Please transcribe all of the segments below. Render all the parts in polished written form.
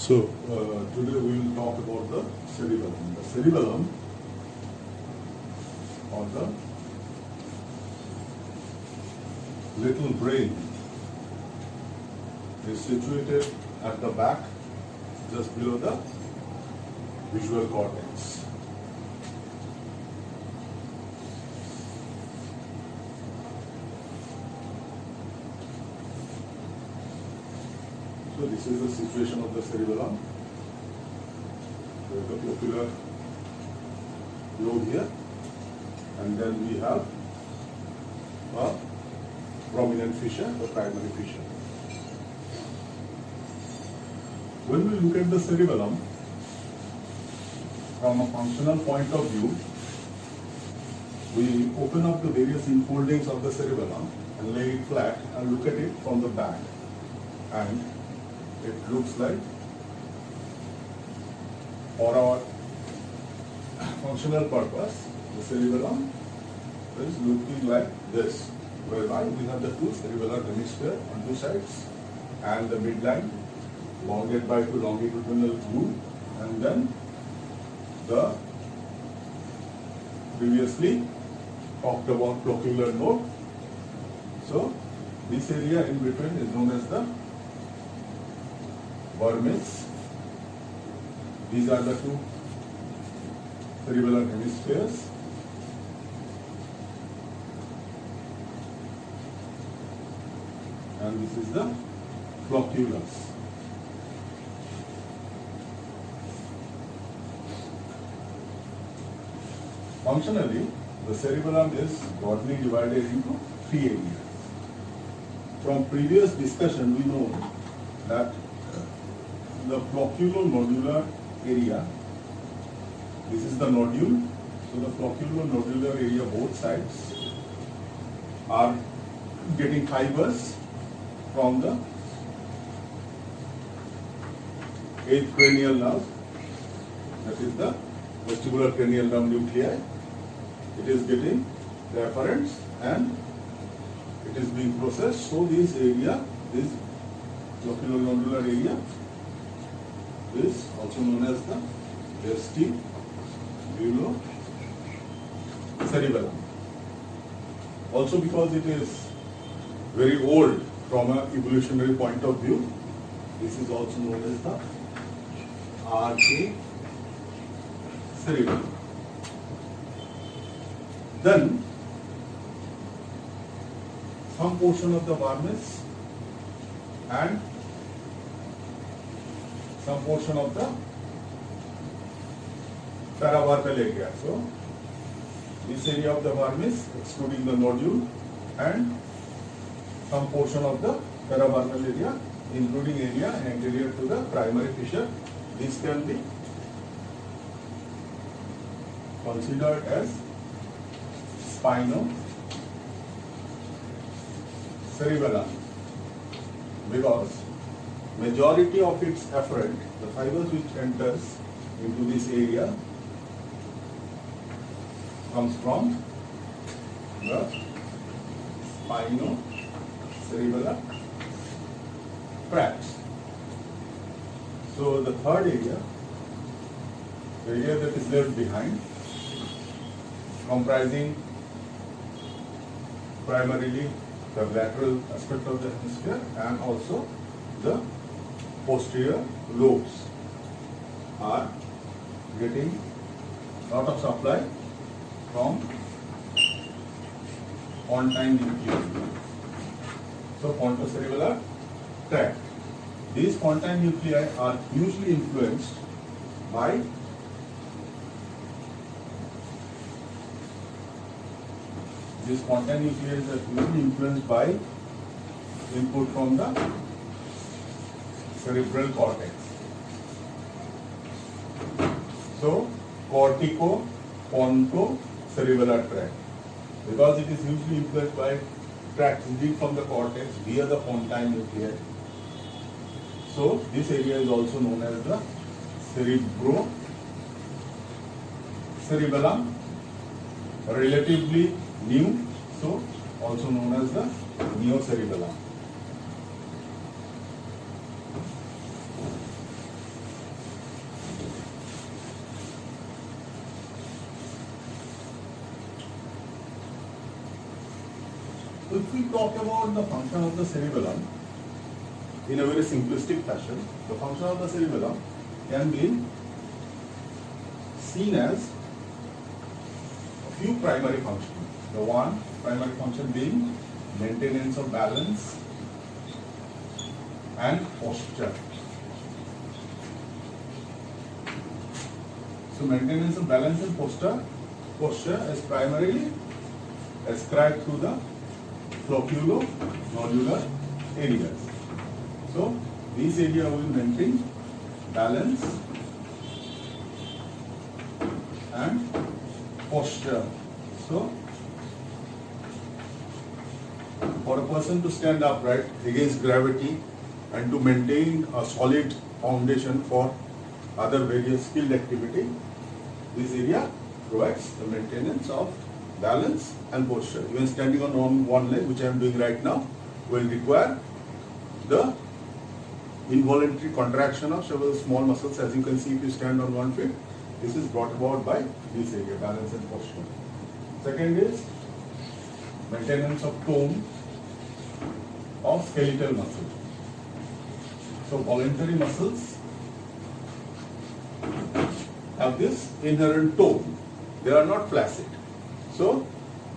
So, today we will talk about the cerebellum. The cerebellum, or the little brain, is situated at the back, just below the visual cortex. So this is the situation of the cerebellum. There is the ocular lobe here, and then we have a prominent fissure, the primary fissure. When we look at the cerebellum from a functional point of view, we open up the various enfoldings of the cerebellum and lay it flat and look at it from the back, and it looks like, for our functional purpose, the cerebellum is looking like this, whereby we have the two cerebellar hemisphere on two sides and the midline bounded by two longitudinal groove, and then the previously talked about floccular node. So this area in between is known as the vermis. These are the two cerebellar hemispheres. And this is the flocculus. Functionally, the cerebellum is broadly divided into three areas. From previous discussion, we know that the flocculonodular area, this is the nodule. So the flocculonodular area, both sides are getting fibers from the eighth cranial nerve, that is the vestibular cranial nerve nuclei. It is getting the afferents and it is being processed. So this area, this flocculonodular area, is also known as the vestibulocerebellum. Also, because it is very old from an evolutionary point of view, this is also known as the archaecerebellum. Then some portion of the vermis and some portion of the paravermal area. So this area of the vermis, excluding the nodule, and some portion of the paravermal area, including area anterior to the primary fissure. This can be considered as spinocerebellum, because majority of its afferent, the fibers which enters into this area, comes from the spinocerebellar tracts. So the third area, the area that is left behind, comprising primarily the lateral aspect of the hemisphere and also the posterior lobes, are getting lot of supply from pontine nuclei. So pontocerebellar tract. These pontine nuclei are hugely influenced by input from the cerebral cortex. So cortico-pontocerebellar tract, because it is hugely influenced by tracts leading from the cortex via the pontine nuclei. So this area is also known as the cerebrocerebellum, relatively new, so also known as the neocerebellum. if we talk about the function of the cerebellum in a very simplistic fashion, the function of the cerebellum can be seen as a few primary functions. The one primary function being maintenance of balance and posture. So maintenance of balance and posture is primarily ascribed to the flocculo-nodular areas. So these areas will maintain balance and posture. So for a person to stand upright against gravity and to maintain a solid foundation for other various skilled activity, this area provides the maintenance of balance and posture. Even standing on one leg, which I am doing right now, will require the involuntary contraction of several small muscles. As you can see, if you stand on one foot, this is brought about by this area, balance and posture. Second is maintenance of tone of skeletal muscle. So voluntary muscles have this inherent tone. They are not flaccid. So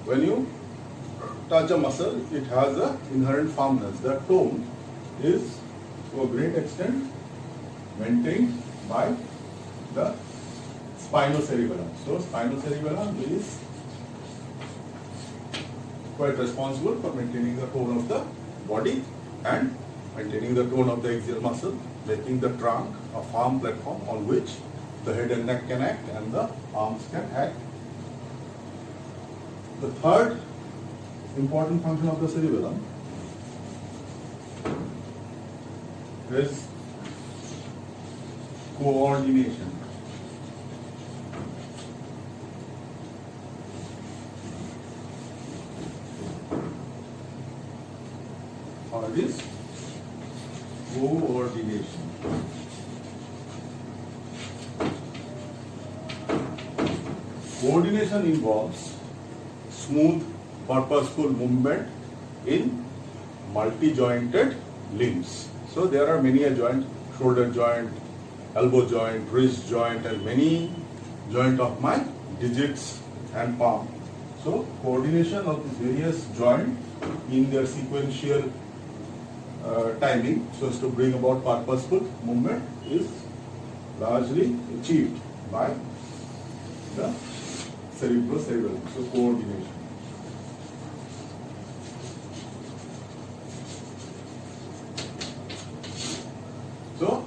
when you touch a muscle, it has an inherent firmness. That tone is to a great extent maintained by the spinocerebellum. So spinocerebellum is quite responsible for maintaining the tone of the body and maintaining the tone of the axial muscle, making the trunk a firm platform on which the head and neck can act and the arms can act. The third important function of the cerebellum is coordination. Or it is coordination. Coordination involves smooth, purposeful movement in multi-jointed limbs. So there are many a joint, shoulder joint, elbow joint, wrist joint, and many joint of my digits and palm. So coordination of these various joints in their sequential timing so as to bring about purposeful movement is largely achieved by the cerebrocerebellum. So coordination. So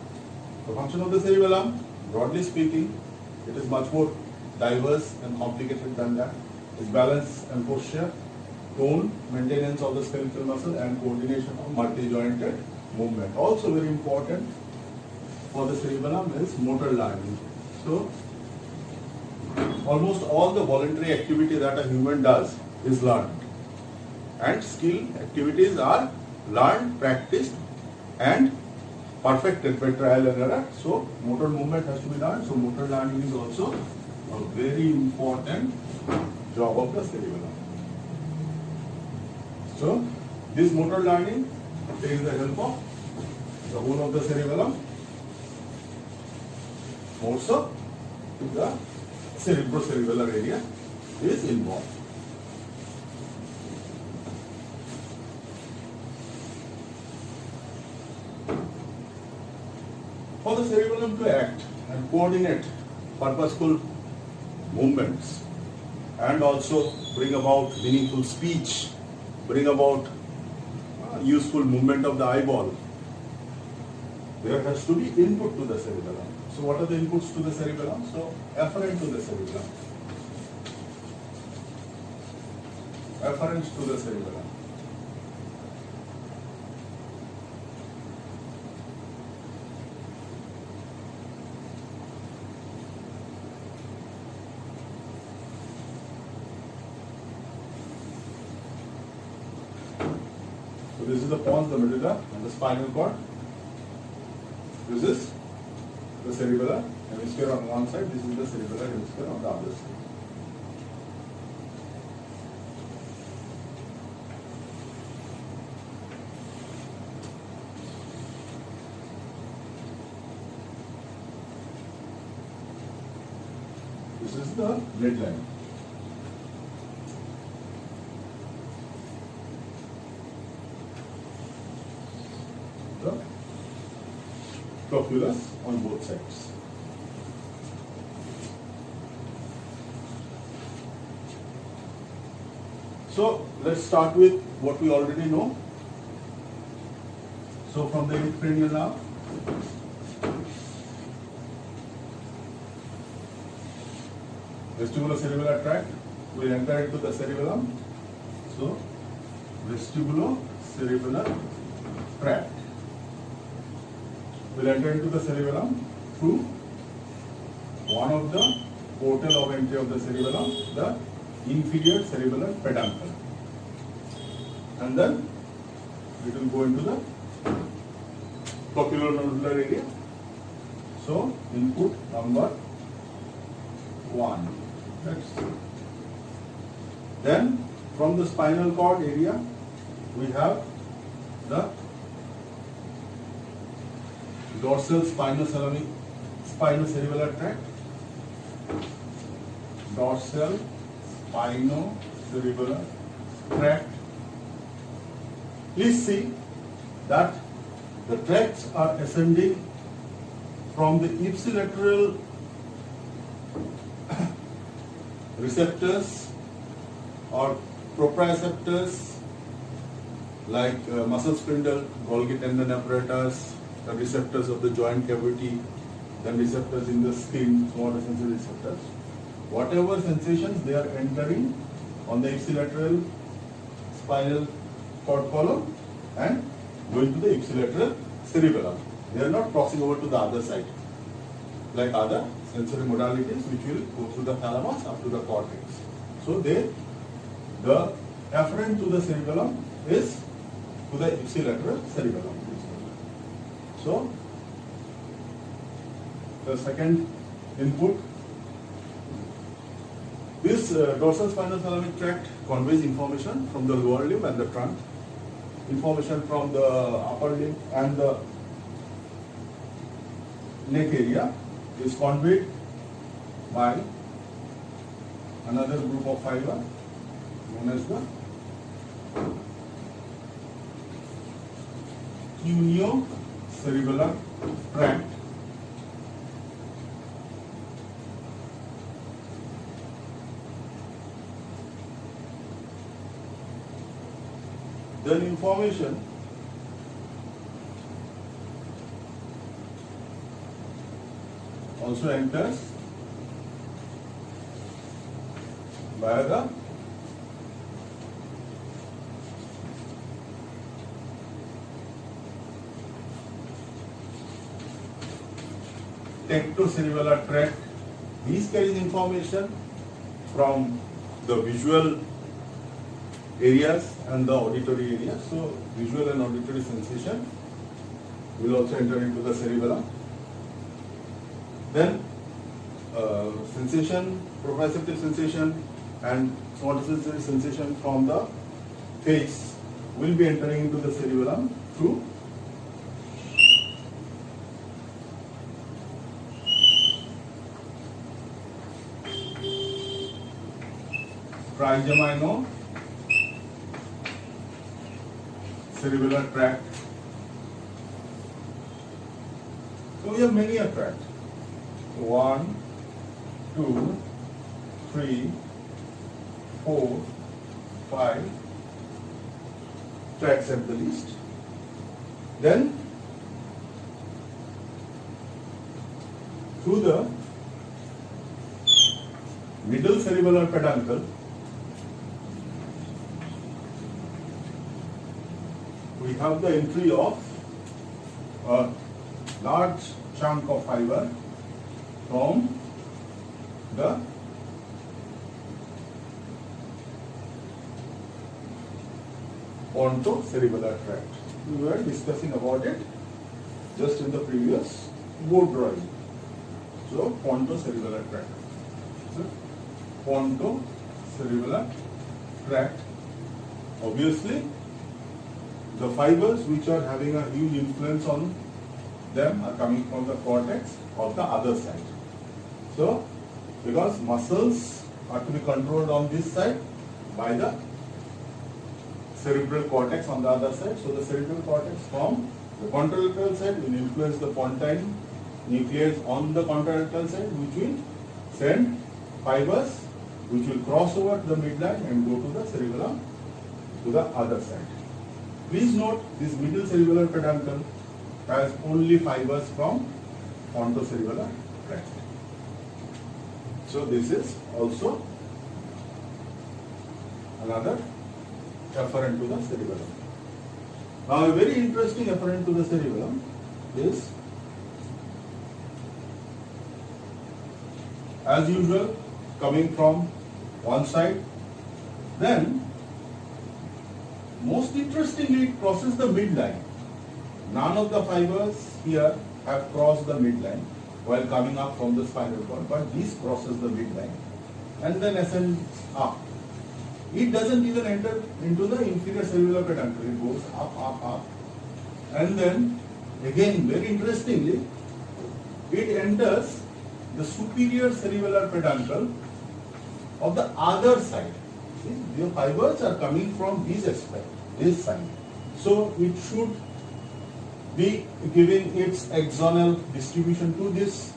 the function of the cerebellum, broadly speaking, it is much more diverse and complicated than that. It's balance and posture, tone, maintenance of the skeletal muscle, and coordination of multi-jointed movement. Also very important for the cerebellum is motor learning. So almost all the voluntary activity that a human does is learned, and skill activities are learned, practiced, and perfected by trial and error. So motor movement has to be learned. So motor learning is also a very important job of the cerebellum. So this motor learning takes the help of the whole of the cerebellum, more so the cerebrocerebellar area is involved. For the cerebellum to act and coordinate purposeful movements and also bring about meaningful speech, bring about useful movement of the eyeball, there has to be input to the cerebellum. So what are the inputs to the cerebellum? So afferent to the cerebellum. Afferents to the cerebellum. So this is the pons, the medulla, and the spinal cord. This is the cerebellar hemisphere on one side, this is the cerebellar hemisphere on the other side. This is the midline. The flocculus on both sides. So let's start with what we already know. So from the eighth cranial nerve, vestibulocerebellar tract will enter into the cerebellum. So vestibulocerebellar tract will enter into the cerebellum through one of the portal of entry of the cerebellum, the inferior cerebellar peduncle, and then it will go into the flocculonodular area. So input number 1. Then from the spinal cord area we have the dorsal spinocerebellar tract, dorsal spinocerebellar tract. Please see that the tracts are ascending from the ipsilateral receptors or proprioceptors like muscle spindle, Golgi tendon apparatus, the receptors of the joint cavity, then receptors in the skin, somatosensory receptors. Whatever sensations they are entering on the ipsilateral spinal cord column and going to the ipsilateral cerebellum. They are not crossing over to the other side like other sensory modalities which will go through the thalamus up to the cortex. So the afferent to the cerebellum is to the ipsilateral cerebellum. So the second input, this dorsal spinothalamic tract conveys information from the lower limb and the trunk, information from the upper limb and the neck area is conveyed by another group of fiber known as the cuneo-cerebellar tract. Then information also enters via the tectocerebellar tract. These carries information from the visual areas and the auditory areas. So visual and auditory sensation will also enter into the cerebellum. Then sensation, proprioceptive sensation and somatosensory sensation from the face will be entering into the cerebellum through trigemino-cerebellar tract. So we have many a tract. 1, 2, 3, 4, 5 tracts at the least. Then through the middle cerebellar peduncle we have the entry of a large chunk of fiber from the pontocerebellar tract. We were discussing about it just in the previous board drawing. So pontocerebellar tract. So pontocerebellar tract. Obviously, the fibers which are having a huge influence on them are coming from the cortex of the other side. So because muscles are to be controlled on this side by the cerebral cortex on the other side. So the cerebral cortex from the contralateral side will influence the pontine nucleus on the contralateral side, which will send fibers which will cross over the midline and go to the cerebellum to the other side. Please note this middle cerebellar peduncle has only fibers from pontocerebellar tract. So this is also another afferent to the cerebellum. Now a very interesting afferent to the cerebellum is, as usual, coming from one side. Then most interestingly it crosses the midline. None of the fibers here have crossed the midline while coming up from the spinal cord, but this crosses the midline and then ascends up. It doesn't even enter into the inferior cerebellar peduncle. It goes up, and then again, very interestingly, it enters the superior cerebellar peduncle of the other side. See, the fibers are coming from this aspect, this side. So it should be giving its axonal distribution to this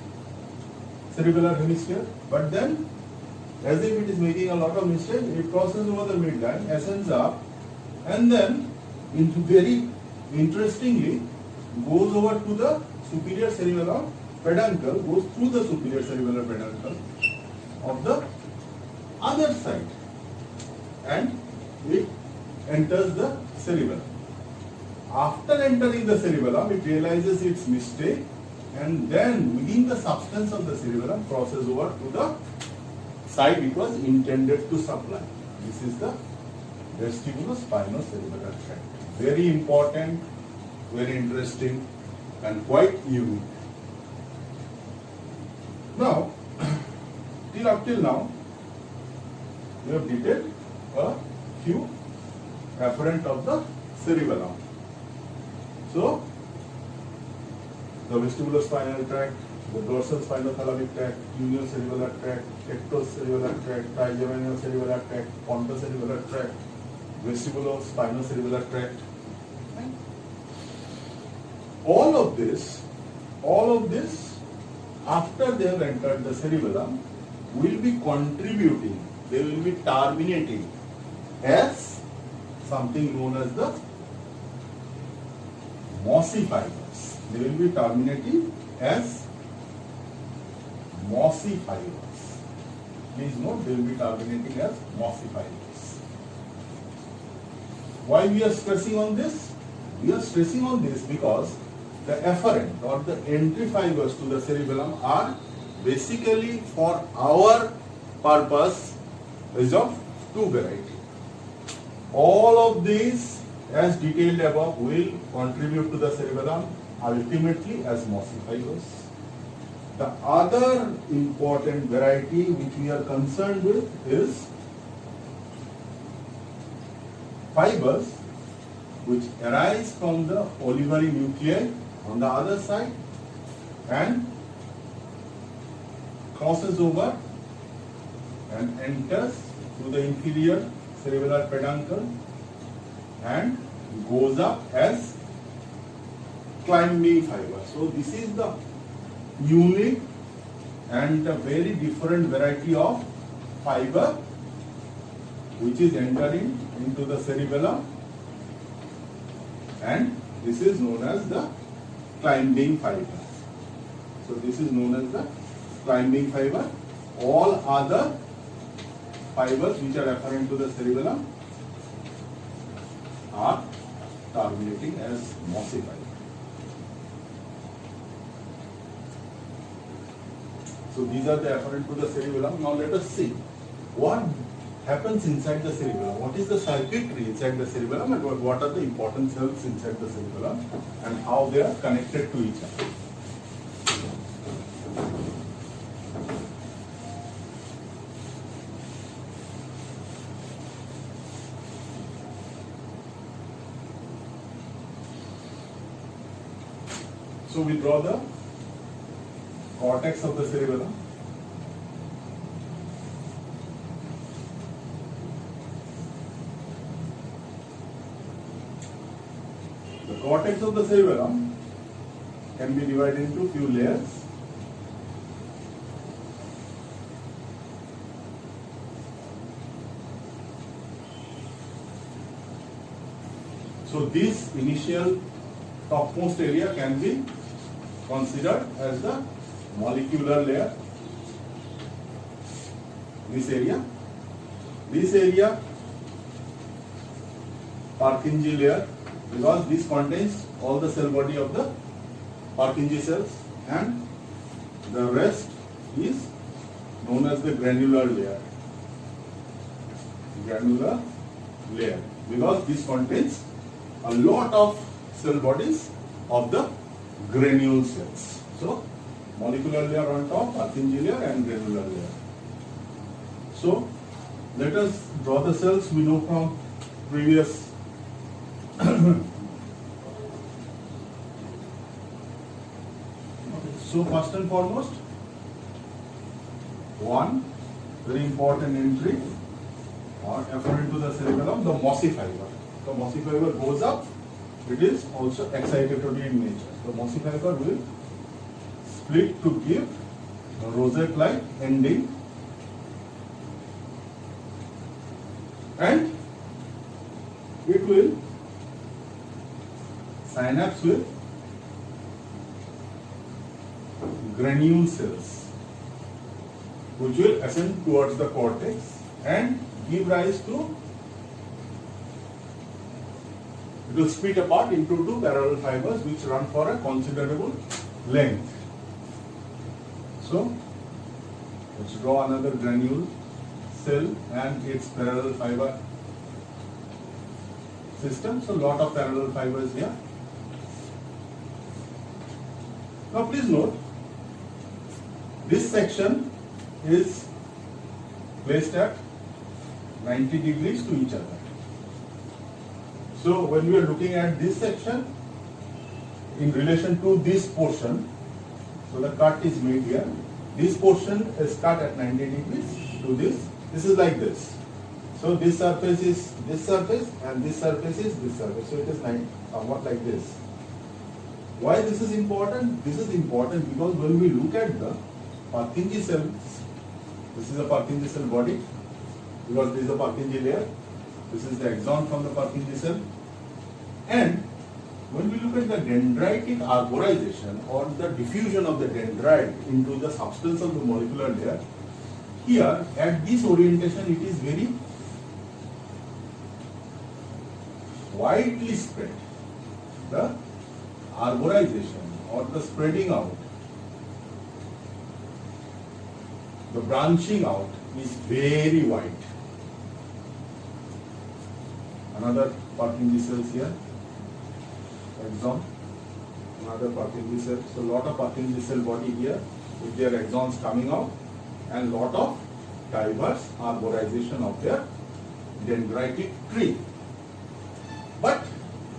cerebellar hemisphere, but then, as if it is making a lot of mistakes, it crosses over the midline, ascends up, and then, very interestingly, goes over to the superior cerebellar peduncle, goes through the superior cerebellar peduncle of the other side, and it enters the cerebellum. After entering the cerebellum, it realizes its mistake, and then within the substance of the cerebellum crosses over to the side it was intended to supply. This is the vestibulospinocerebellar tract. Very important, very interesting, and quite unique. Now, up till now, we have detailed a few afferent of the cerebellum. So, the vestibulospinal tract, the dorsal spinothalamic tract, uniocerebellar tract, tectocerebellar tract, trigeminal-cerebellar tract, pontocerebellar tract, vestibulospinocerebellar tract. All of this, after they have entered the cerebellum, will be contributing, they will be terminating as something known as the mossy fibers. They will be terminating as mossy fibers. Please note, they will be terminating as mossy fibers. Why we are stressing on this? We are stressing on this because the afferent or the entry fibers to the cerebellum are basically, for our purpose, is of two varieties. All of these, as detailed above, will contribute to the cerebellum ultimately as mossy fibers. The other important variety which we are concerned with is fibers which arise from the olivary nuclei on the other side and crosses over and enters through the inferior cerebellar peduncle and goes up as climbing fiber. So this is the unique and a very different variety of fiber which is entering into the cerebellum, and this is known as the climbing fiber. So this is known as the climbing fiber. All other fibers which are afferent to the cerebellum are terminating as mossy fiber. So these are the afferent to the cerebellum. Now let us see what happens inside the cerebellum. What is the circuitry inside the cerebellum, and what are the important cells inside the cerebellum, and how they are connected to each other. So we draw the cortex of the cerebellum. cortex of the cerebellum can be divided into few layers. So this initial topmost area can be considered as the molecular layer. This area, Purkinje layer, because this contains all the cell body of the Purkinje cells, and the rest is known as the granular layer. Granular layer, because this contains a lot of cell bodies of the granule cells. So, molecular layer on top, Purkinje layer and granular layer. So, let us draw the cells we know from previous So first and foremost, one very important entry or afferent to the cerebellum, the mossy fiber. The mossy fiber goes up, it is also excitatory in nature. The mossy fiber will split to give a rosette-like ending, and it will synapse with granule cells, which will ascend towards the cortex and give rise to, it will split apart into two parallel fibers which run for a considerable length. So, let's draw another granule cell and its parallel fiber system. So, lot of parallel fibers here. Now, please note, this section is placed at 90 degrees to each other. So, when we are looking at this section in relation to this portion, so the cut is made here. This portion is cut at 90 degrees to this. This is like this. So, this surface is this surface and this surface is this surface. So, it is somewhat like this. Why this is important? This is important because when we look at the Purkinje cells, this is a Purkinje cell body, because this is a Purkinje layer, this is the axon from the Purkinje cell, and when we look at the dendritic arborization or the diffusion of the dendrite into the substance of the molecular layer, here at this orientation it is very widely spread. The arborization or the spreading out, the branching out is very wide. Another Purkinje cells here, axon, another Purkinje cell. So lot of Purkinje cell body here with their axons coming out, and lot of diverse arborization of their dendritic tree. But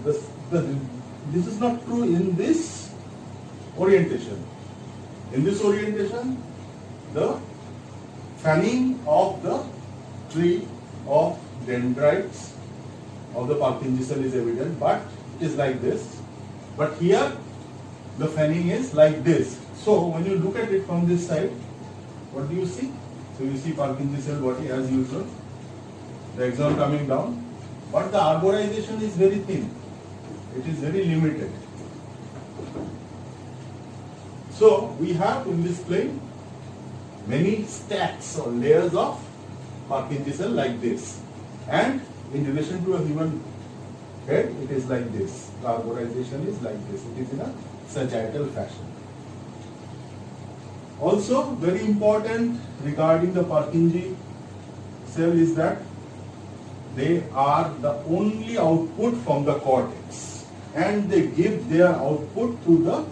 this is not true in this orientation. In this orientation, the fanning of the tree of dendrites of the Purkinje cell is evident, but it is like this. But here, the fanning is like this. So, when you look at it from this side, what do you see? So, you see Purkinje cell body as usual, the axon coming down, but the arborization is very thin. It is very limited. So, we have in this plane many stacks or layers of Purkinje cell like this, and in relation to a human head, it is like this. The arborization is like this. It is in a sagittal fashion. Also, very important regarding the Purkinje cell is that they are the only output from the cortex, and they give their output to the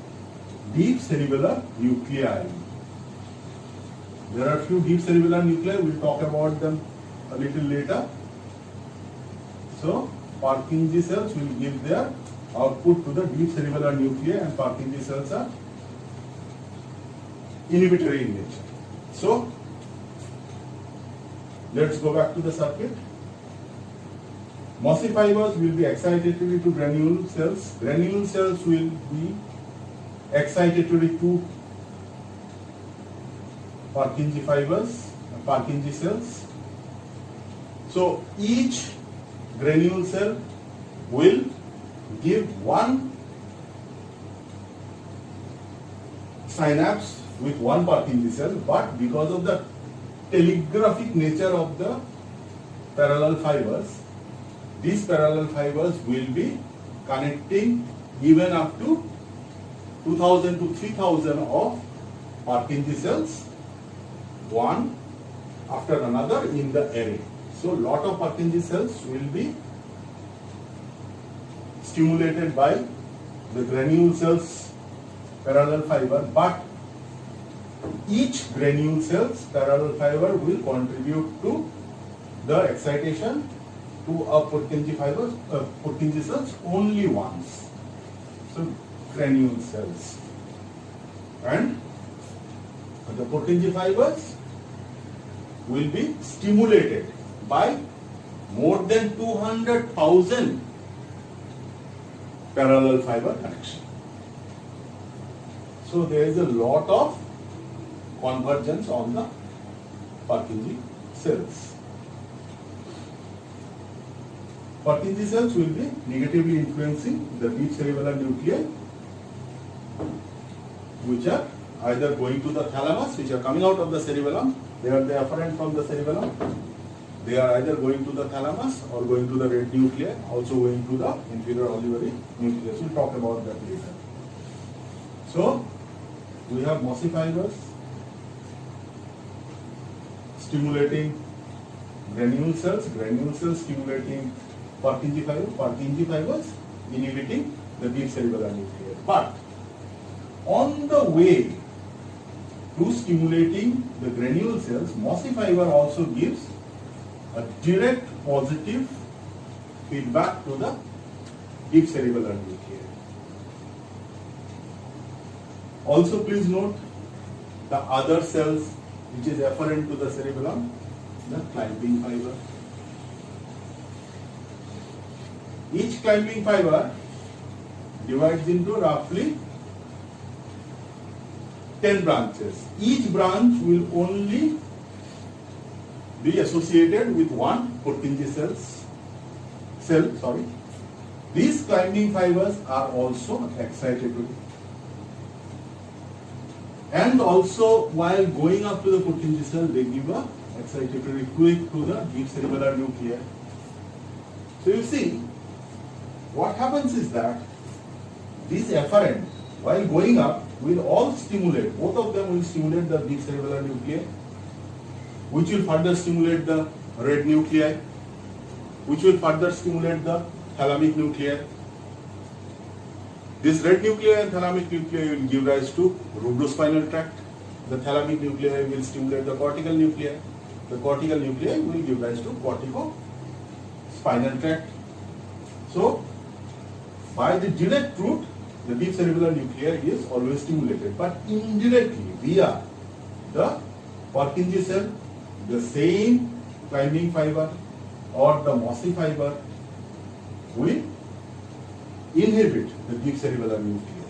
deep cerebellar nuclei. There are few deep cerebellar nuclei, we will talk about them a little later. So, Purkinje cells will give their output to the deep cerebellar nuclei, and Purkinje cells are inhibitory in nature. So, let's go back to the circuit. Mossy fibers will be excitatory to granule cells. Granule cells will be excitatory to Purkinje fibers, Purkinje cells. So each granule cell will give one synapse with one Purkinje cell, but because of the telegraphic nature of the parallel fibers, these parallel fibers will be connecting even up to 2000 to 3000 of Purkinje cells, one after another in the array. So lot of Purkinje cells will be stimulated by the granule cells parallel fiber, but each granule cells parallel fiber will contribute to the excitation to a Purkinje fibers, Purkinje cells only once. So granule cells, and the Purkinje fibers will be stimulated by more than 200,000 parallel fiber connection. So there is a lot of convergence on the Purkinje cells. Purkinje cells will be negatively influencing the deep cerebellar nuclei, which are either going to the thalamus, which are coming out of the cerebellum. They are afferent from the cerebellum. They are either going to the thalamus or going to the red nuclei, also going to the inferior olivary nucleus. We'll talk about that later. So we have mossy fibers stimulating granule cells stimulating Purkinje fibers inhibiting the deep cerebellar nuclei. But on the way to stimulating the granule cells, mossy fiber also gives a direct positive feedback to the deep cerebellar nuclei. Also please note the other cells which is afferent to the cerebellum, the climbing fiber. Each climbing fiber divides into roughly 10 branches. Each branch will only be associated with one Purkinje cell. These climbing fibers are also excitatory. And also while going up to the Purkinje cell, they give a excitatory tweak to the deep cerebellar nuclei. So you see, what happens is that these afferent, while going up, will all stimulate, both of them will stimulate the deep cerebellar nuclei, which will further stimulate the red nuclei, which will further stimulate the thalamic nuclei. This red nuclei and thalamic nuclei will give rise to rubrospinal tract. The thalamic nuclei will stimulate the cortical nuclei. The cortical nuclei will give rise to corticospinal tract. So, by the direct route, the deep cerebellar nuclei is always stimulated, but indirectly via the Purkinje cell, the same climbing fiber or the mossy fiber will inhibit the deep cerebellar nuclei.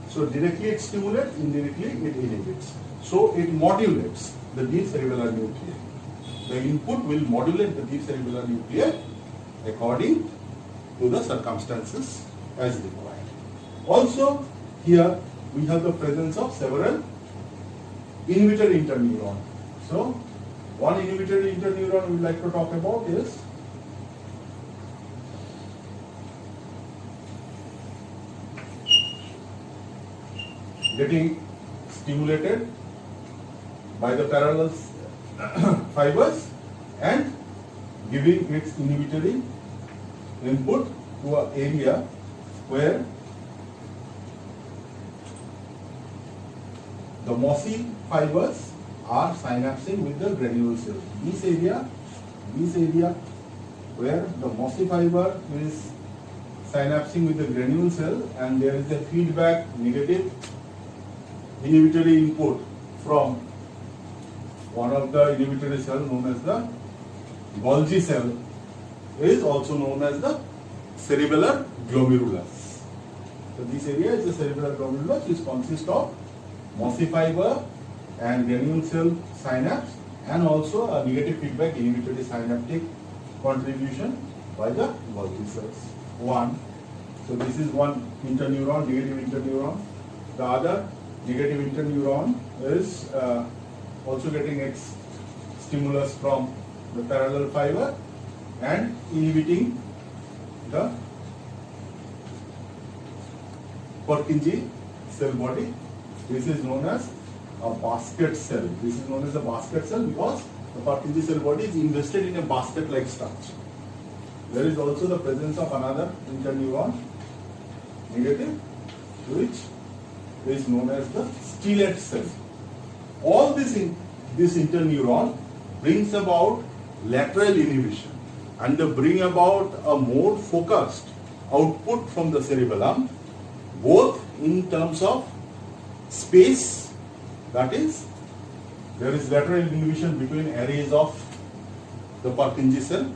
So directly it stimulates, indirectly it inhibits. So it modulates the deep cerebellar nuclei. The input will modulate the deep cerebellar nuclei according to the circumstances as required. Also, here we have the presence of several inhibitory interneuron. So, one inhibitory interneuron we would like to talk about is getting stimulated by the parallel fibers and giving its inhibitory input to an area where the mossy fibers are synapsing with the granule cells. This area where the mossy fiber is synapsing with the granule cell and there is a feedback negative inhibitory input from one of the inhibitory cells known as the Golgi cell is also known as the cerebellar glomerulus. So this area is the cerebellar glomerulus, which consists of mossy fiber and granule cell synapse, and also a negative feedback inhibitory synaptic contribution by the Golgi cells. One. So this is one interneuron, negative interneuron. The other negative interneuron is also getting its stimulus from the parallel fiber and inhibiting the Purkinje cell body. This is known as a basket cell. This is known as a basket cell because the Purkinje cell body is invested in a basket-like structure. There is also the presence of another interneuron, negative, which is known as the stellate cell. All this interneuron brings about lateral inhibition and they bring about a more focused output from the cerebellum, both in terms of space, that is, there is lateral inhibition between arrays of the Purkinje cell,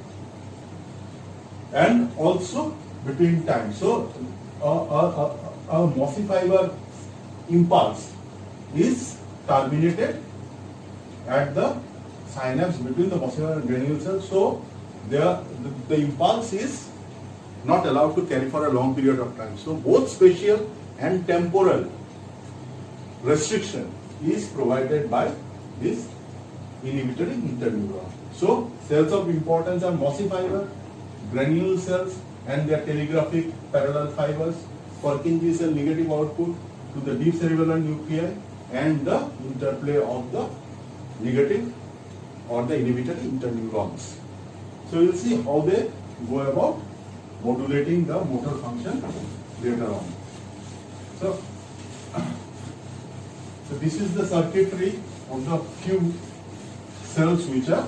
and also between time. So, a mossy fiber impulse is terminated at the synapse between the mossy fiber and granule cells. So, the impulse is not allowed to carry for a long period of time. So, both spatial and temporal restriction is provided by this inhibitory interneuron. So, cells of importance are mossy fiber, granule cells and their telegraphic parallel fibers, Purkinje cell negative output to the deep cerebellar nuclei, and the interplay of the negative or the inhibitory interneurons. So, you will see how they go about modulating the motor function later on. So this is the circuitry of the few cells which are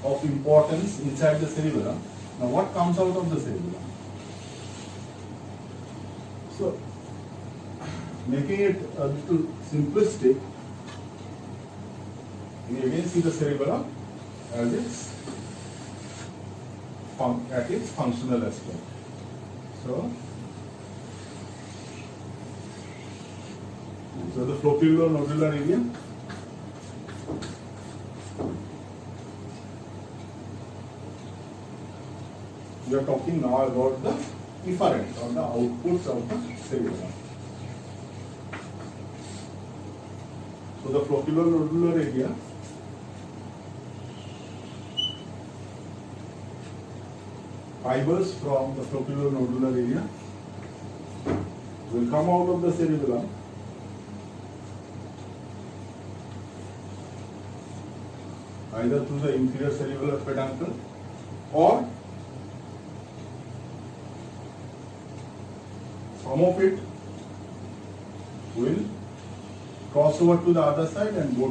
of importance inside the cerebellum. Now, what comes out of the cerebellum? So, making it a little simplistic, we again see the cerebellum as at its functional aspect. So the flocculonodular area, we are talking now about the efferent or the outputs of the cerebellum. So the flocculonodular area fibers from the flocculonodular area will come out of the cerebellum either through the inferior cerebellar peduncle or some of it will cross over to the other side and go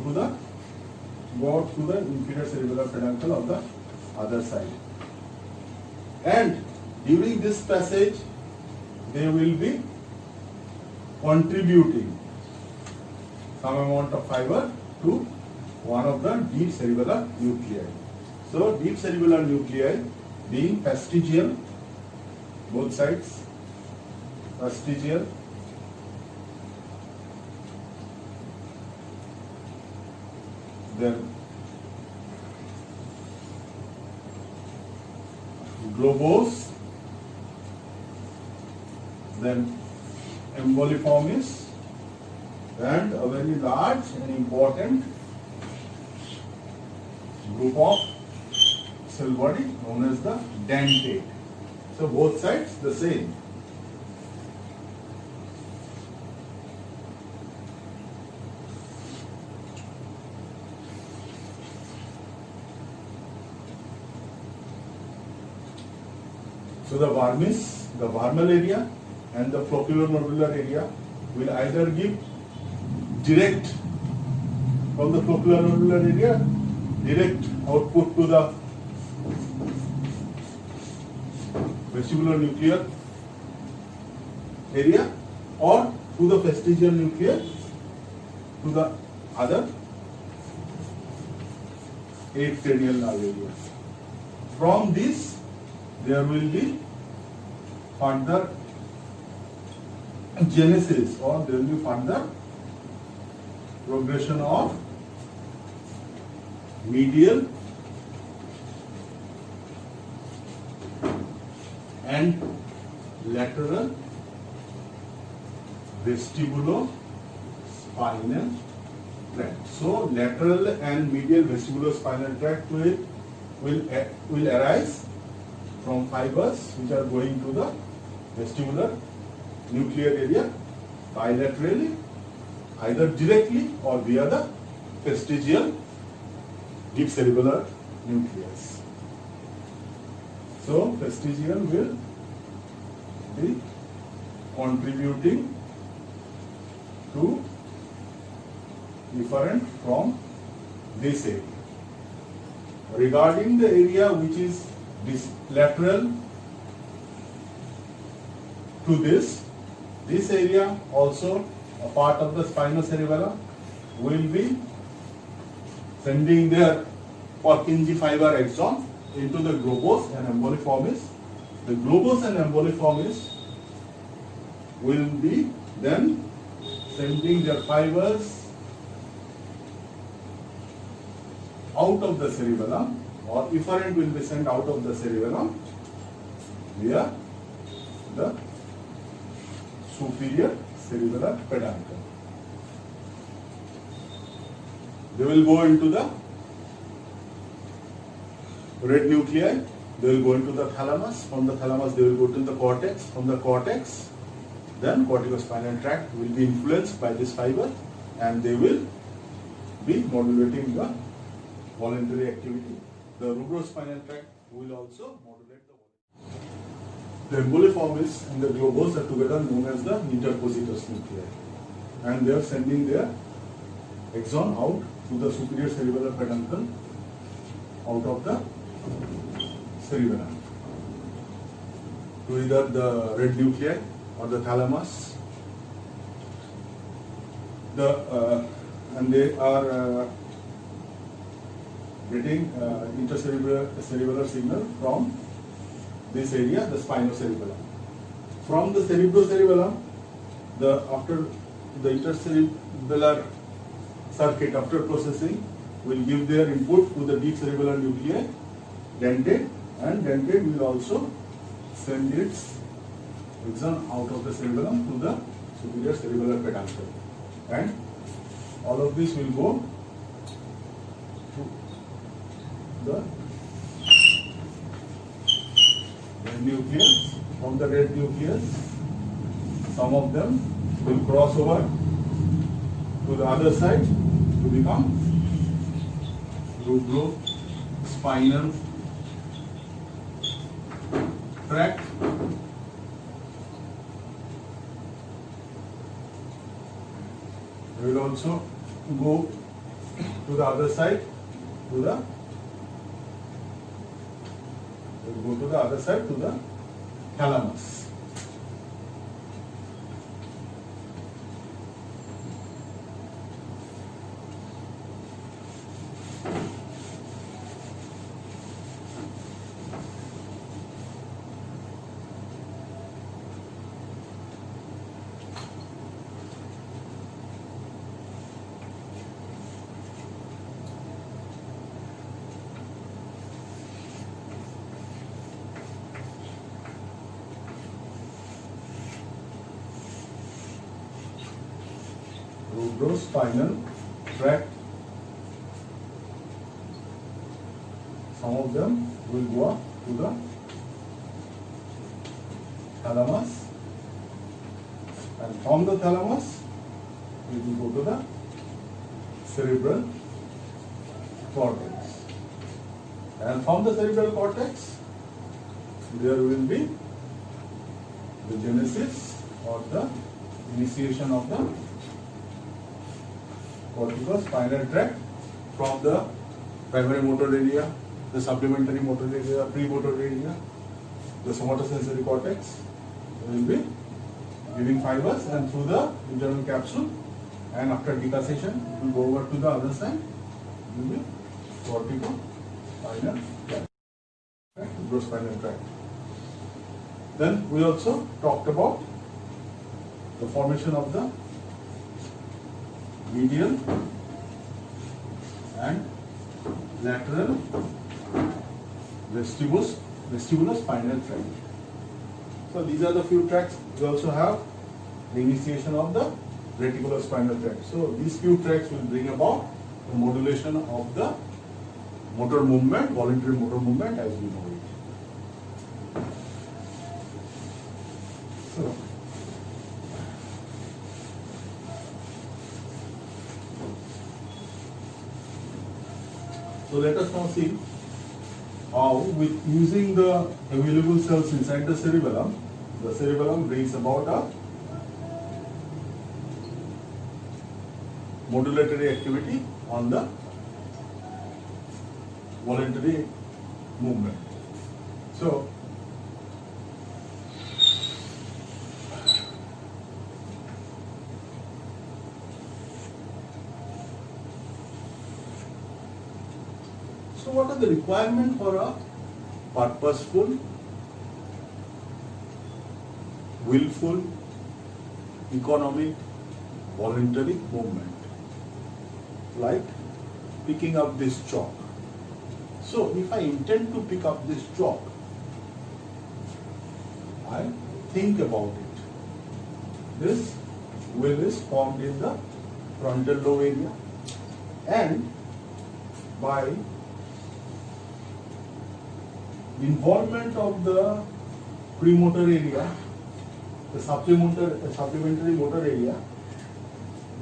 out to the inferior cerebellar peduncle of the other side. And during this passage, they will be contributing some amount of fiber to one of the deep cerebellar nuclei. So, deep cerebellar nuclei being fastigial, both sides, fastigial, then globose, then emboliformis, and a very large and important group of cell body known as the dentate. So both sides the same. So the vermis, the vermal area and the flocculonodular area will either give direct from the flocculonodular area, direct output to the vestibular nuclear area, or to the fastigial nucleus to the other 8 cranial nerve areas. From this there will be further genesis, or there will be further progression of medial and lateral vestibulospinal tract. So lateral and medial vestibulospinal tract will arise from fibers which are going to the vestibular nuclear area bilaterally, either directly or via the vestigial deep cerebellar nucleus. So vestigial will be contributing to different from this area. Regarding the area which is lateral to this area also a part of the spinocerebellum will be sending their Purkinje fiber axon into the globus and emboliformis. The globus and emboliformis will be then sending their fibers out of the cerebellum, or efferent will be sent out of the cerebellum via the superior cerebellar peduncle. They will go into the red nuclei, they will go into the thalamus, from the thalamus they will go to the cortex, from the cortex then corticospinal tract will be influenced by this fiber and they will be modulating the voluntary activity. The rubrospinal tract will also modulate the emboliformis and the globus are together known as the interpositus nuclei, and they are sending their axon out to the superior cerebellar peduncle out of the cerebellum to either the red nuclei or the thalamus. And they are getting intercerebellar signal from this area, the spinocerebellum. From the cerebrocerebellum, after the intercerebellar circuit, after processing, will give their input to the deep cerebellar nuclei, dentate, and dentate will also send its axon out of the cerebellum to the superior cerebellar peduncle, and all of this will go to the red nucleus. From the red nucleus, some of them will cross over to the other side to become rubrospinal tract. We will also go to the other side to the thalamus. Rubrospinal tract, some of them will go up to the thalamus, and from the thalamus we will go to the cerebral cortex, and from the cerebral cortex there will be the genesis or the initiation of the corticospinal tract from the primary motor area, the supplementary motor area, premotor area, the somatosensory cortex will be giving fibers, and through the internal capsule, and after decussation it will go over to the other side, it will be corticospinal tract, rubrospinal tract. Then we also talked about the formation of the medial and lateral vestibulospinal tract. So these are the few tracts. We also have the initiation of the reticulospinal tract. So these few tracts will bring about the modulation of the motor movement, voluntary motor movement as we know it. So let us now see how, with using the available cells inside the cerebellum brings about a modulatory activity on the voluntary movement. So what are the requirements for a purposeful, willful, economic, voluntary movement? Like picking up this chalk. So if I intend to pick up this chalk, I think about it. This will is formed in the frontal lobe area, and by involvement of the premotor area, the supplementary motor area,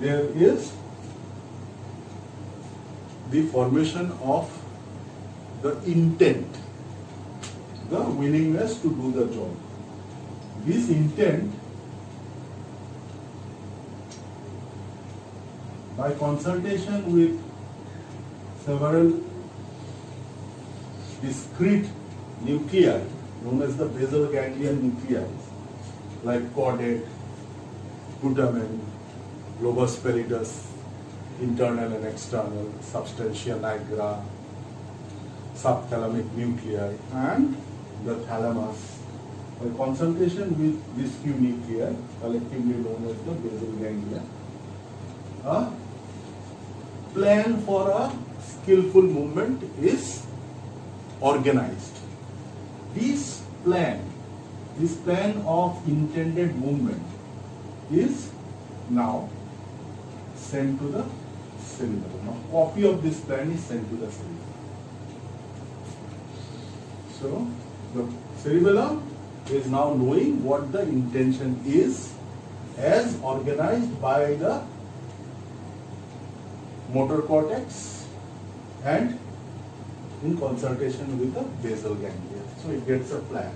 there is the formation of the intent, the willingness to do the job. This intent, by consultation with several discrete nuclei known as the basal ganglion nuclei, like caudate, putamen, globus pallidus, internal and external, substantia nigra, subthalamic nuclei, and the thalamus. By consultation with these few nuclei, collectively known as the basal ganglia, a plan for a skillful movement is organized. This plan of intended movement is now sent to the cerebellum. A copy of this plan is sent to the cerebellum. So the cerebellum is now knowing what the intention is as organized by the motor cortex and in consultation with the basal ganglia. So it gets a plan.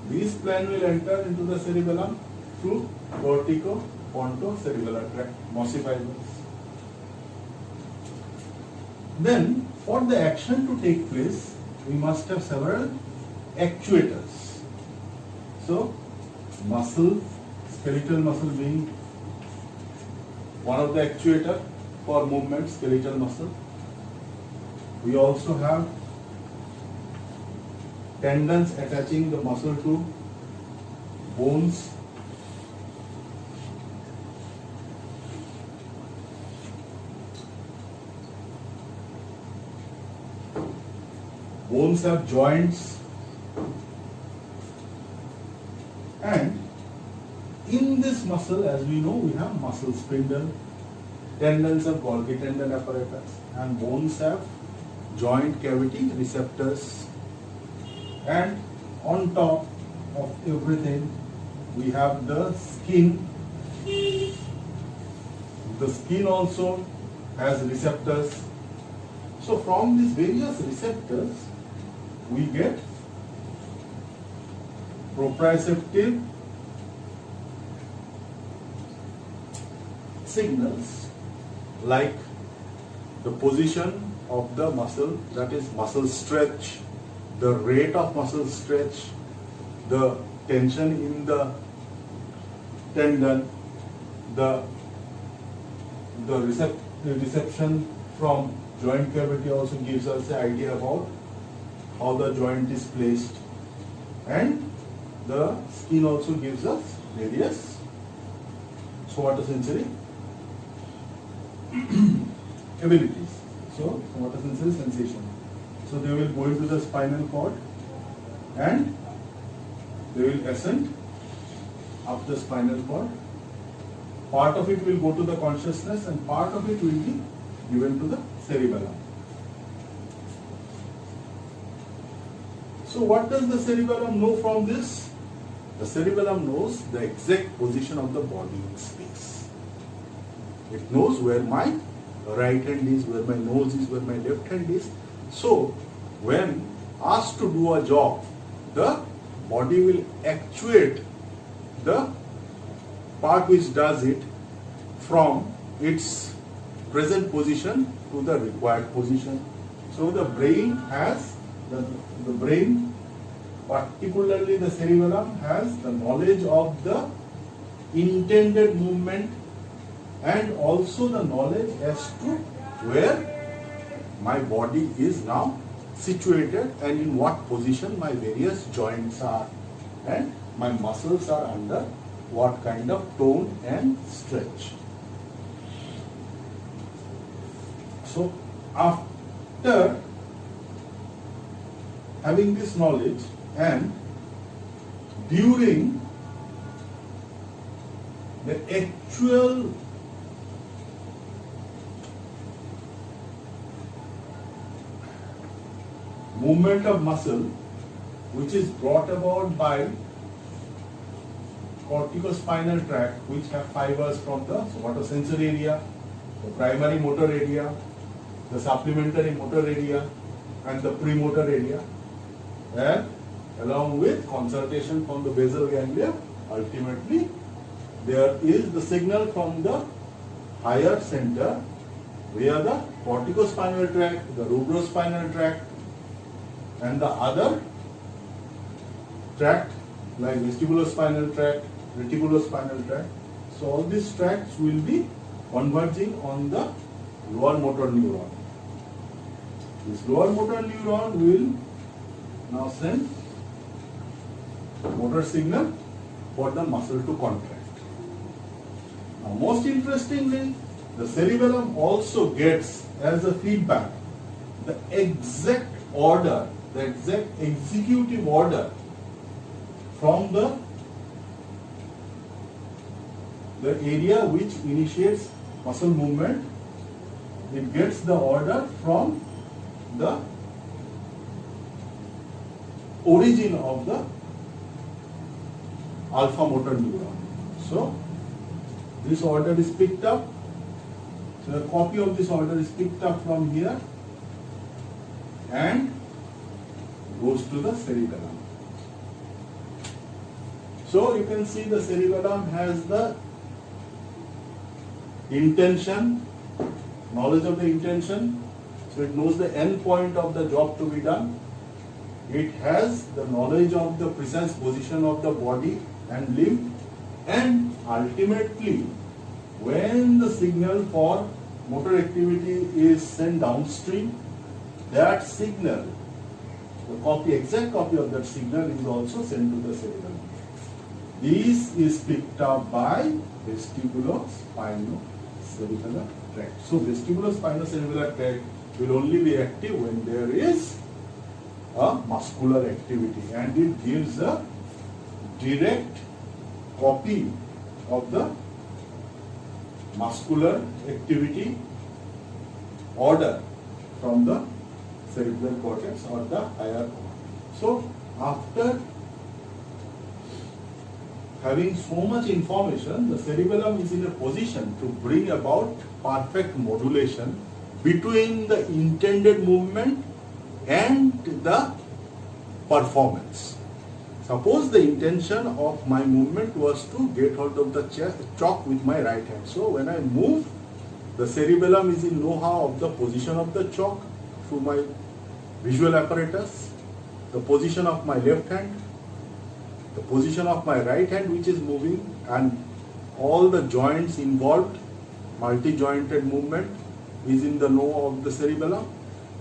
This plan will enter into the cerebellum through vertico-pontocerebellar tract, mossy fibers. Then, for the action to take place, we must have several actuators. So, muscle, skeletal muscle being one of the actuator for movement, skeletal muscle. We also have tendons attaching the muscle to bones. Bones have joints, and in this muscle, as we know, we have muscle spindle, tendons have Golgi tendon apparatus, and bones have joint cavity receptors. And on top of everything, we have the skin. The skin also has receptors. So from these various receptors, we get proprioceptive signals like the position of the muscle, that is muscle stretch, the rate of muscle stretch, the tension in the tendon, the reception from joint cavity also gives us an idea about how the joint is placed, and the skin also gives us various somatosensory abilities. So somatosensory sensation. So they will go into the spinal cord and they will ascend up the spinal cord. Part of it will go to the consciousness and part of it will be given to the cerebellum. So what does the cerebellum know from this? The cerebellum knows the exact position of the body in space. It knows where my right hand is, where my nose is, where my left hand is. So when asked to do a job, the body will actuate the part which does it from its present position to the required position. So the brain has, the brain, particularly the cerebellum, has the knowledge of the intended movement and also the knowledge as to where my body is now situated and in what position my various joints are and my muscles are under what kind of tone and stretch. So after having this knowledge and during the actual movement of muscle, which is brought about by corticospinal tract, which have fibers from the somatosensory area, the primary motor area, the supplementary motor area, and the premotor area, and along with consultation from the basal ganglia, ultimately there is the signal from the higher center via the corticospinal tract, the rubrospinal tract, and the other tract like vestibulospinal tract, reticulospinal tract. So all these tracts will be converging on the lower motor neuron. This lower motor neuron will now send motor signal for the muscle to contract. Now most interestingly, the cerebellum also gets as a feedback the exact order, the exact executive order from the area which initiates muscle movement. It gets the order from the origin of the alpha motor neuron. So this order is picked up. So a copy of this order is picked up from here and goes to the cerebellum. So you can see the cerebellum has the intention, knowledge of the intention. So it knows the end point of the job to be done. It has the knowledge of the precise position of the body and limb, and ultimately when the signal for motor activity is sent downstream, that signal, the exact copy of that signal is also sent to the cerebellum. This is picked up by vestibulospinocerebellar tract. So vestibulospinocerebellar tract will only be active when there is a muscular activity, and it gives a direct copy of the muscular activity order from the cerebral cortex or the higher cortex. So after having so much information, the cerebellum is in a position to bring about perfect modulation between the intended movement and the performance. Suppose the intention of my movement was to get hold of the chalk with my right hand. So when I move, the cerebellum is in know-how of the position of the chalk through my visual apparatus, the position of my left hand, the position of my right hand which is moving, and all the joints involved, multi-jointed movement is in the know of the cerebellum.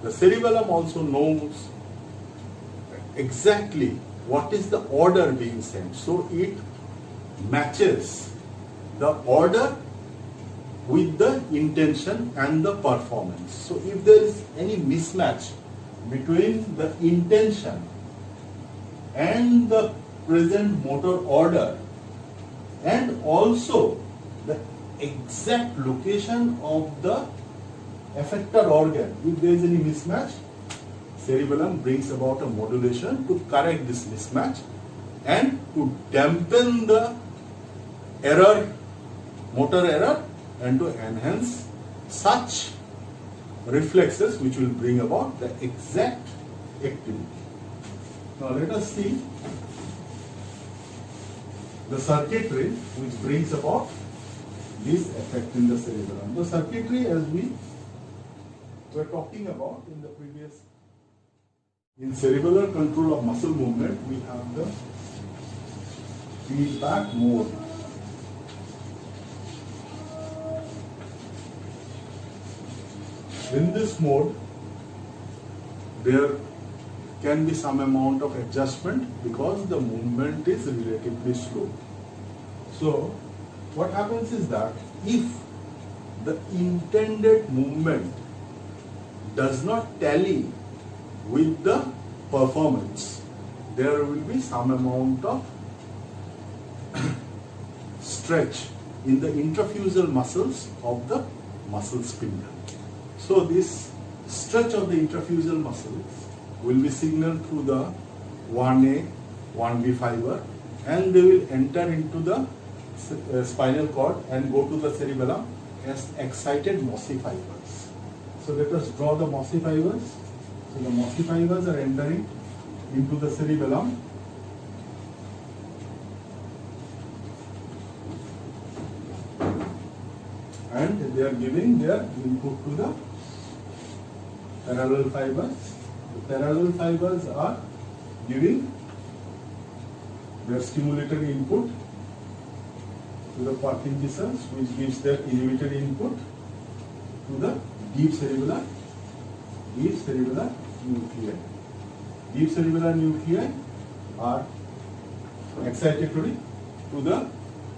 The cerebellum also knows exactly what is the order being sent. So it matches the order with the intention and the performance. So if there is any mismatch between the intention and the present motor order and also the exact location of the affected organ, if there is any mismatch, cerebellum brings about a modulation to correct this mismatch and to dampen the error, motor error, and to enhance such reflexes which will bring about the exact activity. Now let us see the circuitry which brings about this effect in the cerebellum. The circuitry, as we were talking about in the previous, in cerebellar control of muscle movement, we have the feedback mode. In this mode, there can be some amount of adjustment because the movement is relatively slow. So, what happens is that if the intended movement does not tally with the performance, there will be some amount of stretch in the intrafusal muscles of the muscle spindle. So this stretch of the intrafusal muscles will be signaled through the 1A, 1B fiber, and they will enter into the spinal cord and go to the cerebellum as excited mossy fibers. So let us draw the mossy fibers. So the mossy fibers are entering into the cerebellum. And they are giving their input to the parallel fibers. The parallel fibers are giving their stimulatory input to the Purkinje, which gives their inhibitory input to the deep cerebellar nuclei. Deep cerebellar nuclei are excitatory to the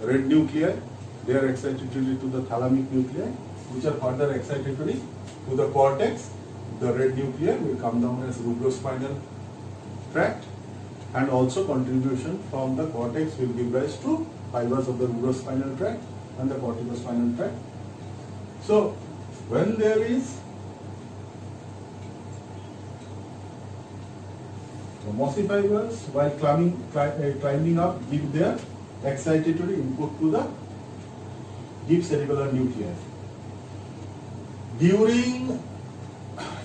red nuclei. They are excitatory to the thalamic nuclei, which are further excitatory to the cortex. The red nuclei will come down as rubrospinal tract, and also contribution from the cortex will give rise to fibers of the rubrospinal tract and the corticospinal tract. So, when there is the mossy fibers, while climbing up, give their excitatory input to the deep cerebellar nuclei. During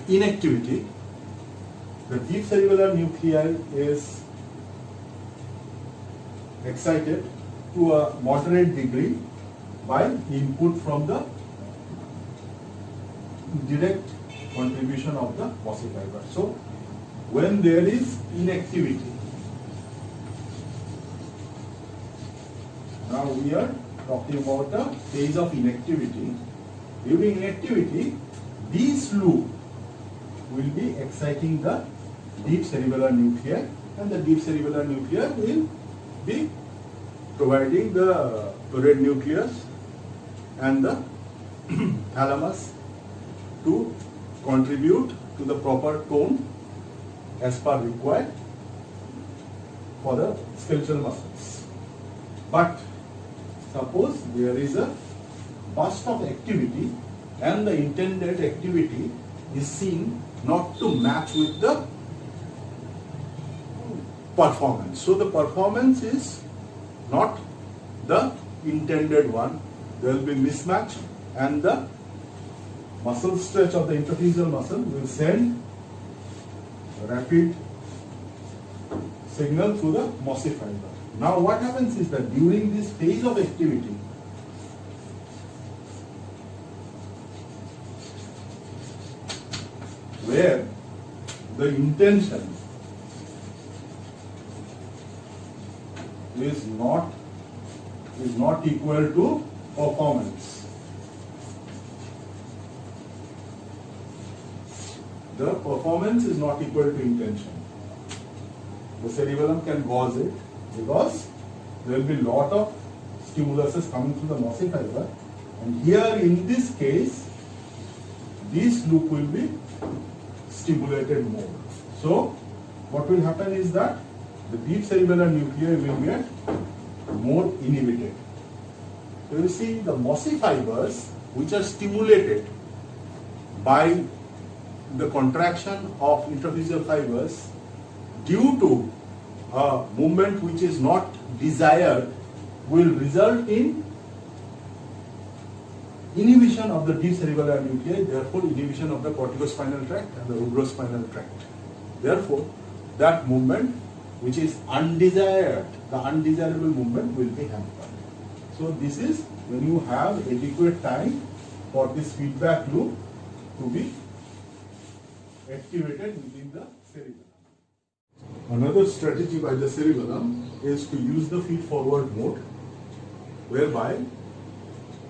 inactivity, the deep cerebellar nuclei is excited to a moderate degree by input from the direct contribution of the mossy fiber. So, when there is inactivity, now we are talking about a phase of inactivity. During inactivity, this loop will be exciting the deep cerebellar nuclei, and the deep cerebellar nuclei will be providing the red nucleus and the thalamus to contribute to the proper tone as per required for the skeletal muscles. But suppose there is a burst of activity and the intended activity is seen not to match with the performance. So the performance is not the intended one. There will be mismatch, and the muscle stretch of the intrafusal muscle will send rapid signal through the mossy fiber. Now what happens is that during this phase of activity, where the intention is not equal to performance, the performance is not equal to intention. the cerebellum can cause it because there will be lot of stimuluses coming through the mossy fiber, and here in this case this loop will be stimulated more. So what will happen is that the deep cerebellar nuclei will get more inhibited. So you see the mossy fibers which are stimulated by the contraction of interphyseal fibers due to a movement which is not desired will result in inhibition of the deep cerebellar nuclei, therefore inhibition of the corticospinal tract and the rubrospinal tract. Therefore, that movement which is undesired, the undesirable movement will be hampered. So this is when you have adequate time for this feedback loop to be activated within the cerebellum. Another strategy by the cerebellum is to use the feed-forward mode, whereby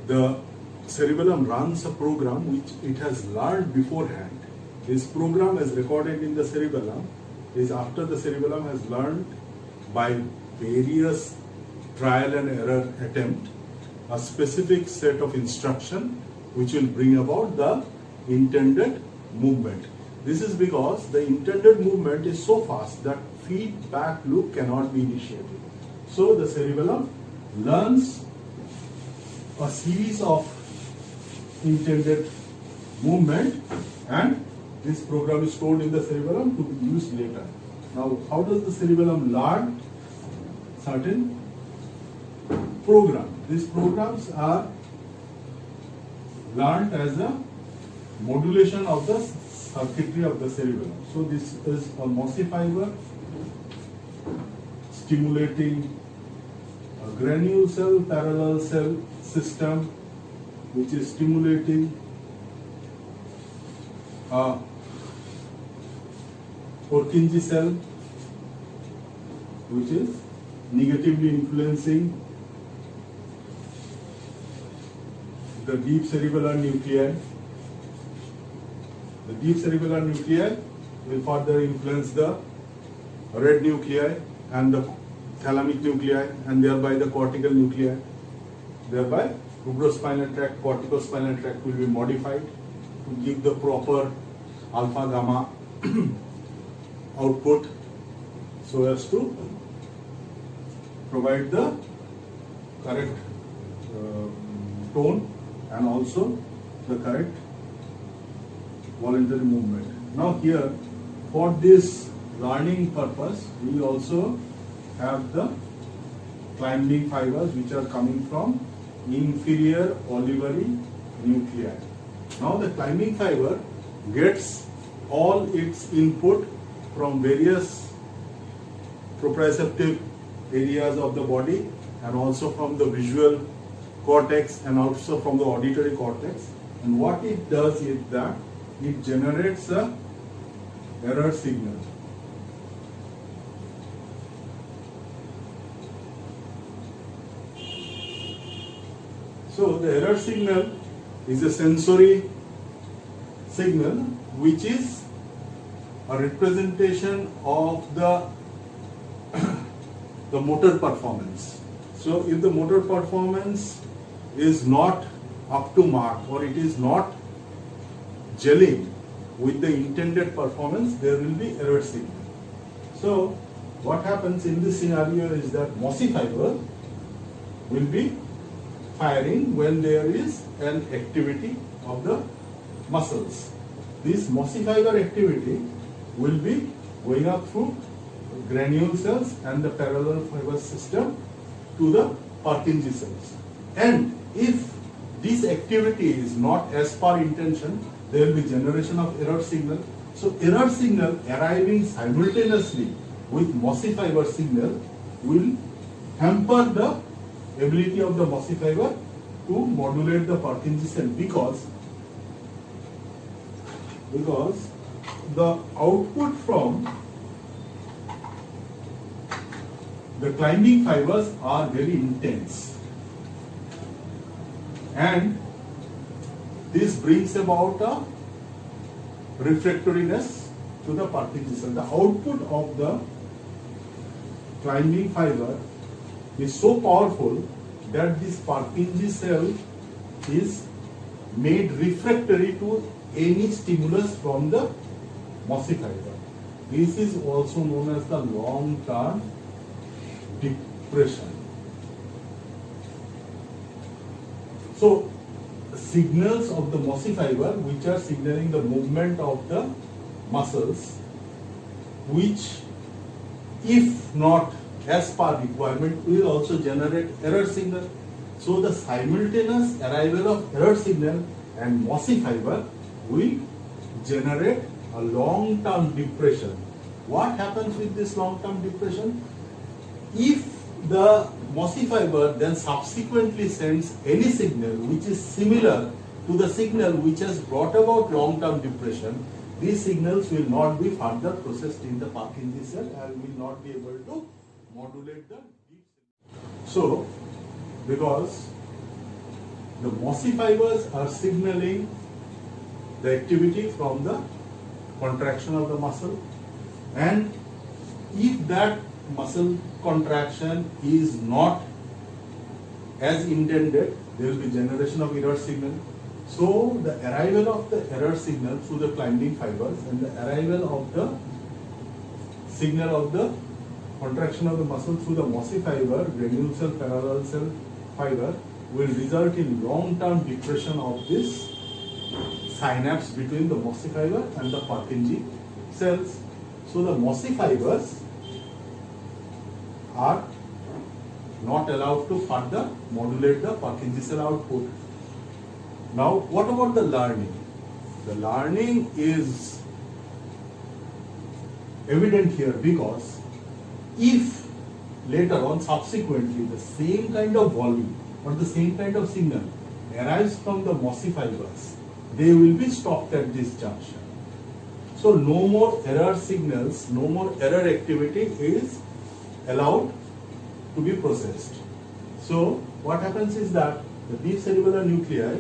the cerebellum runs a program which it has learned beforehand. This program is recorded in the cerebellum is after the cerebellum has learned by various trial and error attempt a specific set of instruction which will bring about the intended movement. This is because the intended movement is so fast that feedback loop cannot be initiated. So the cerebellum learns a series of intended movement, and this program is stored in the cerebellum to be used later. Now, how does the cerebellum learn certain programs? These programs are learned as a modulation of the circuitry of the cerebellum. So this is a mossy fiber stimulating a granule cell parallel cell system which is stimulating a Purkinje cell which is negatively influencing the deep cerebellar nuclei. The deep cerebellar nuclei will further influence the red nuclei and the thalamic nuclei and thereby the cortical nuclei. Thereby, rubrospinal tract, corticospinal tract will be modified to give the proper alpha gamma output so as to provide the correct tone and also the correct voluntary movement. Now here, for this learning purpose, we also have the climbing fibers which are coming from inferior olivary nuclei. Now the climbing fiber gets all its input from various proprioceptive areas of the body and also from the visual cortex and also from the auditory cortex, and what it does is that it generates a error signal. So the error signal is a sensory signal which is a representation of the motor performance. So if the motor performance is not up to mark or it is not gelling with the intended performance, there will be error signal. So what happens in this scenario is that mossy fiber will be firing when there is an activity of the muscles. This mossy fiber activity will be going up through granule cells and the parallel fiber system to the Purkinje cells. And if this activity is not as per intention, there will be generation of error signal. So error signal arriving simultaneously with mossy fiber signal will hamper the ability of the mossy fiber to modulate the Purkinje cell because the output from the climbing fibers are very intense, and this brings about a refractoriness to the Purkinje cell. The output of the climbing fiber is so powerful that this Purkinje cell is made refractory to any stimulus from the mossy fiber. This is also known as the long-term depression. So, signals of the mossy fiber, which are signaling the movement of the muscles, which, if not as per requirement, will also generate error signal. So the simultaneous arrival of error signal and mossy fiber will generate a long-term depression. What happens with this long-term depression? If the mossy fiber then subsequently sends any signal which is similar to the signal which has brought about long-term depression, these signals will not be further processed in the Purkinje cell and will not be able to modulate the deep sleep. So, because the mossy fibers are signaling the activity from the contraction of the muscle, and if that muscle contraction is not as intended, there will be generation of error signal. So the arrival of the error signal through the climbing fibers and the arrival of the signal of the contraction of the muscle through the mossy fiber, granule cell, parallel cell fiber, will result in long-term depression of this synapse between the mossy fiber and the Purkinje cells. So the mossy fibers are not allowed to further modulate the Purkinje cell output. Now, what about the learning? The learning is evident here because if later on subsequently the same kind of volume or the same kind of signal arrives from the mossy fibers, they will be stopped at this junction. So no more error signals, no more error activity is allowed to be processed. So what happens is that the deep cerebellar nuclei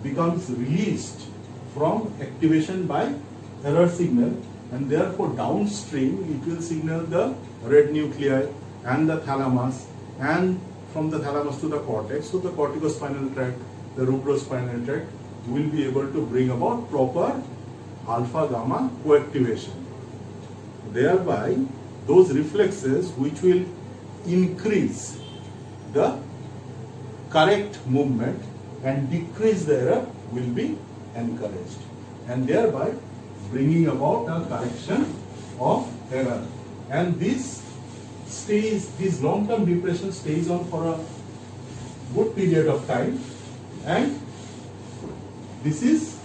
becomes released from activation by error signal, and therefore downstream it will signal the red nuclei and the thalamus, and from the thalamus to the cortex. So the corticospinal tract, the rubrospinal tract will be able to bring about proper alpha gamma coactivation. Thereby those reflexes which will increase the correct movement and decrease the error will be encouraged, and thereby bringing about a correction of error. And this long-term depression stays on for a good period of time, and this is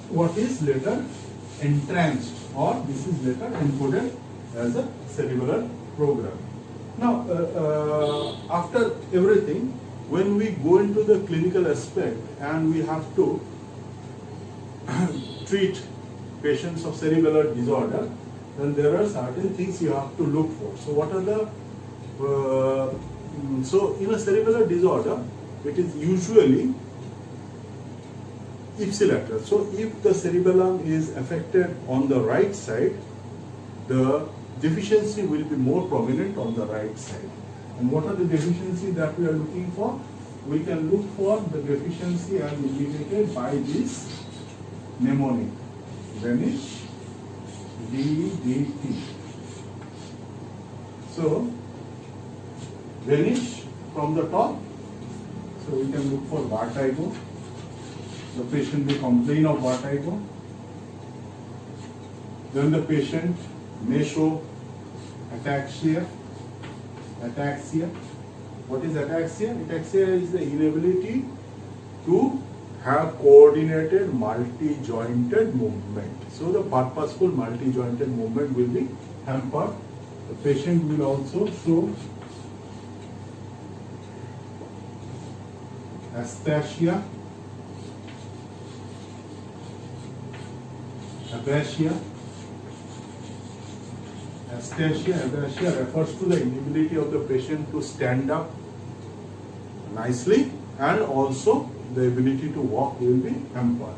what is later entranced, or this is later encoded as a cerebellar program. Now, after everything, when we go into the clinical aspect and we have to treat patients of cerebellar disorder, then there are certain things you have to look for. So what are the, so in a cerebellar disorder, it is usually ipsilateral. So if the cerebellum is affected on the right side, the deficiency will be more prominent on the right side. And what are the deficiencies that we are looking for? We can look for the deficiency as indicated by this mnemonic, Venich DDT. So Venich from the top, so we can look for vertigo. The patient will complain of vertigo. Then the patient may show ataxia. Ataxia. What is ataxia? Ataxia is the inability to have coordinated multi-jointed movement. So the purposeful multi-jointed movement will be hampered. The patient will also show asphasia, apraxia. Apraxia refers to the inability of the patient to stand up nicely, and also the ability to walk will be hampered.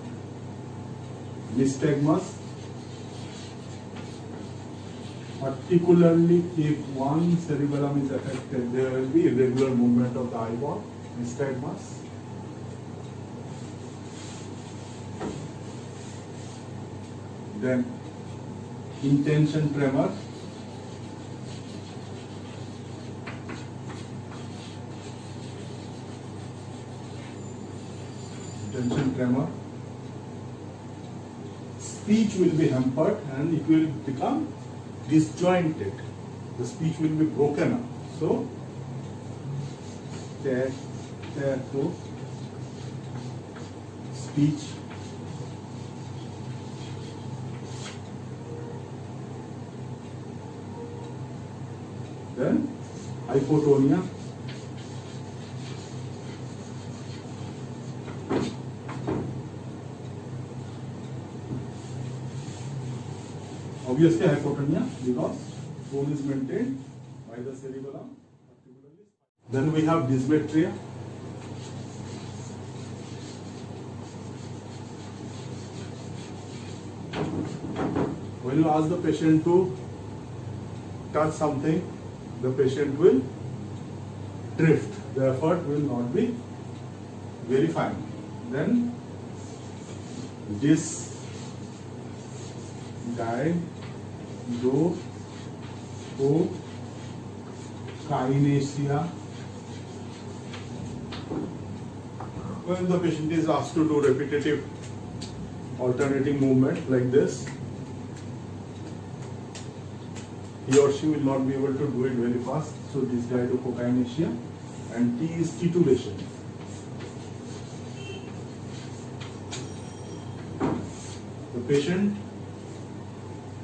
Nystagmus, Particularly if one cerebellum is affected, there will be irregular movement of the eyeball, nystagmus. Then intention tremor. Intention tremor. Speech will be hampered and it will become disjointed. The speech will be broken up. So, stato, speech. Then hypotonia. Obviously hypotonia because tone is maintained by the cerebellum. Then we have dysmetria. When you ask the patient to touch something, the patient will drift. The effort will not be very fine. Then dysdiadochokinesia. When the patient is asked to do repetitive alternating movement like this, he or she will not be able to do it very fast. So dysdiadochokinesia. And T is titubation. The patient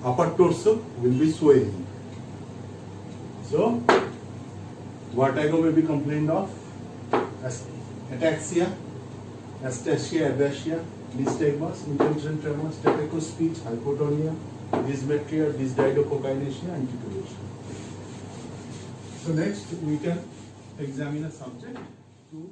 upper torso will be swaying. So vertigo may be complained of, ataxia, astasia, abasia, nystagmus, intention tremor, statico speech, hypotonia, dysmetria, dysdiadochokinesia, and titubation. So next we can examine a subject to